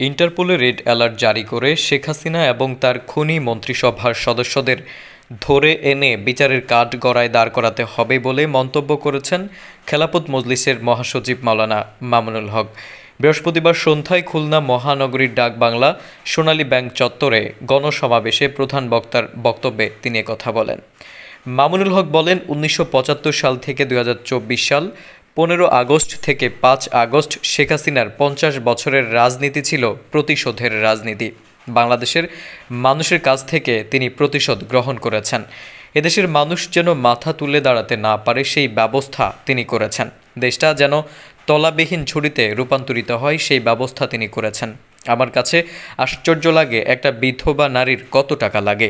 ইন্টারপোলে red alert জারি করে শেখ হাসিনা এবং তার খুনি মন্ত্রিসভার সদস্যদের ধরে এনে বিচারের কাঠগড়ায় দাঁড় করাতে হবে বলে মন্তব্য করেছেন খেলাফত মজলিসের মহাসচিব মাওলানা মামুনুল হক। বৃহস্পতিবার সন্ধ্যায় খুলনা মহানগরীর ডাকবাংলা সোনালী ব্যাংক চত্বরে গণসমাবেশে প্রধান বক্তার বক্তব্যে তিনি কথা বলেন। মামুনুল হক বলেন, ১৯৭৫ সাল থেকে ২০২৪ সাল ১৫ আগস্ট থেকে ৫ আগস্ট শেখ হাসিনার ৫০ বছরের রাজনীতি ছিল প্রতিশোধের রাজনীতি। বাংলাদেশের মানুষের কাছ থেকে তিনি প্রতিশোধ গ্রহণ করেছেন। এদেশের মানুষ যেন মাথা তুলে দাঁড়াতে না পারে সেই ব্যবস্থা তিনি করেছেন। দেশটা যেন তলাবিহীন ঝুড়িতে রূপান্তরিত হয় সেই ব্যবস্থা তিনি করেছেন। আমার কাছে আশ্চর্য লাগে, একটা বিধবা নারীর কত টাকা লাগে?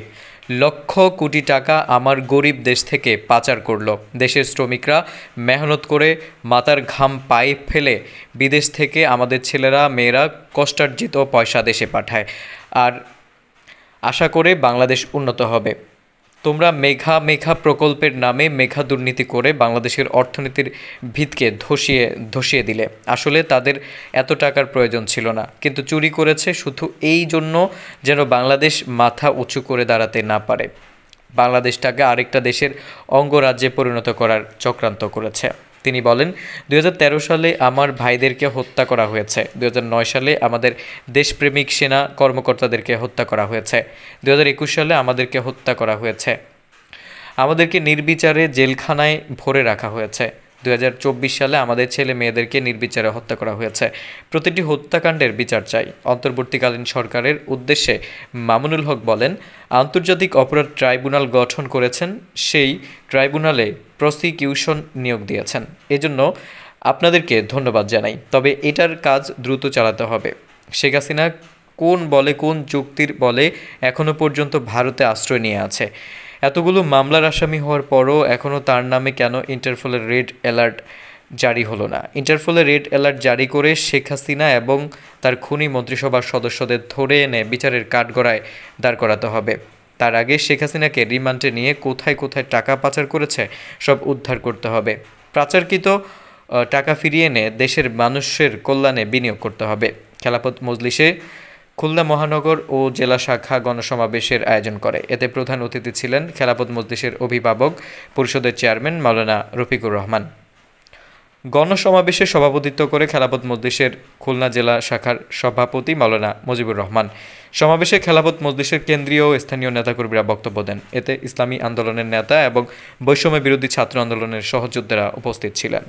লক্ষ কোটি টাকা আমার গরিব দেশ থেকে পাচার করলো। দেশের শ্রমিকরা মেহনত করে মাথার ঘাম পায়ে ফেলে বিদেশ থেকে আমাদের ছেলেরা মেয়েরা কষ্টার্জিত পয়সা দেশে পাঠায়, আর আশা করে বাংলাদেশ উন্নত হবে। তোমরা মেঘা প্রকল্পের নামে মেঘা দুর্নীতি করে বাংলাদেশের অর্থনীতির ভিতকে ধসিয়ে দিলে। আসলে তাদের এত টাকার প্রয়োজন ছিল না, কিন্তু চুরি করেছে শুধু এই জন্য যেন বাংলাদেশ মাথা উঁচু করে দাঁড়াতে না পারে। বাংলাদেশটাকে আরেকটা দেশের অঙ্গরাজ্যে পরিণত করার চক্রান্ত করেছে। তিনি বলেন, ২০১৩ সালে আমার ভাইদেরকে হত্যা করা হয়েছে, ২০০৯ সালে আমাদের দেশপ্রেমিক সেনা কর্মকর্তাদেরকে হত্যা করা হয়েছে, ২০২১ সালে আমাদেরকে হত্যা করা হয়েছে, আমাদেরকে নির্বিচারে জেলখানায় ভরে রাখা হয়েছে, ২০২৪ সালে আমাদের ছেলে মেয়েদেরকে নির্বিচারে হত্যা করা হয়েছে। প্রতিটি হত্যাকাণ্ডের বিচার চাই। অন্তর্বর্তীকালীন সরকারের উদ্দেশ্যে মামুনুল হক বলেন, আন্তর্জাতিক অপরাধ ট্রাইব্যুনাল গঠন করেছেন, সেই ট্রাইব্যুনালে প্রসিকিউশন নিয়োগ দিয়েছেন। এজন্য আপনাদেরকে ধন্যবাদ জানাই। তবে এটার কাজ দ্রুত চালাতে হবে। শেখ হাসিনা কোন যুক্তির বলে এখনও পর্যন্ত ভারতে আশ্রয় নিয়ে আছে? এতগুলো মামলার আসামি হওয়ার পরও এখনও তার নামে কেন ইন্টারপোলের রেড অ্যালার্ট জারি হলো না? ইন্টারপোলের রেড অ্যালার্ট জারি করে শেখ হাসিনা এবং তার খুনি মন্ত্রিসভার সদস্যদের ধরে এনে বিচারের কাঠগড়ায় দাঁড় করাতে হবে। তার আগে শেখ হাসিনাকে রিমান্ডে নিয়ে কোথায় টাকা পাচার করেছে সব উদ্ধার করতে হবে। পাচারকৃত টাকা ফিরিয়ে এনে দেশের মানুষের কল্যাণে বিনিয়োগ করতে হবে। খেলাফত মজলিসে খুলনা মহানগর ও জেলা শাখা গণসমাবেশের আয়োজন করে। এতে প্রধান অতিথি ছিলেন খেলাফত মজলিসের অভিভাবক পরিষদের চেয়ারম্যান মাওলানা রফিকুর রহমান। গণসমাবেশে সভাপতিত্ব করে খেলাফত মজলিসের খুলনা জেলা শাখার সভাপতি মাওলানা মুজিবুর রহমান। সমাবেশে খেলাফত মজলিসের কেন্দ্রীয় ও স্থানীয় নেতাকর্মীরা বক্তব্য দেন। এতে ইসলামী আন্দোলনের নেতা এবং বৈষম্য বিরোধী ছাত্র আন্দোলনের সহযোদ্ধারা উপস্থিত ছিলেন।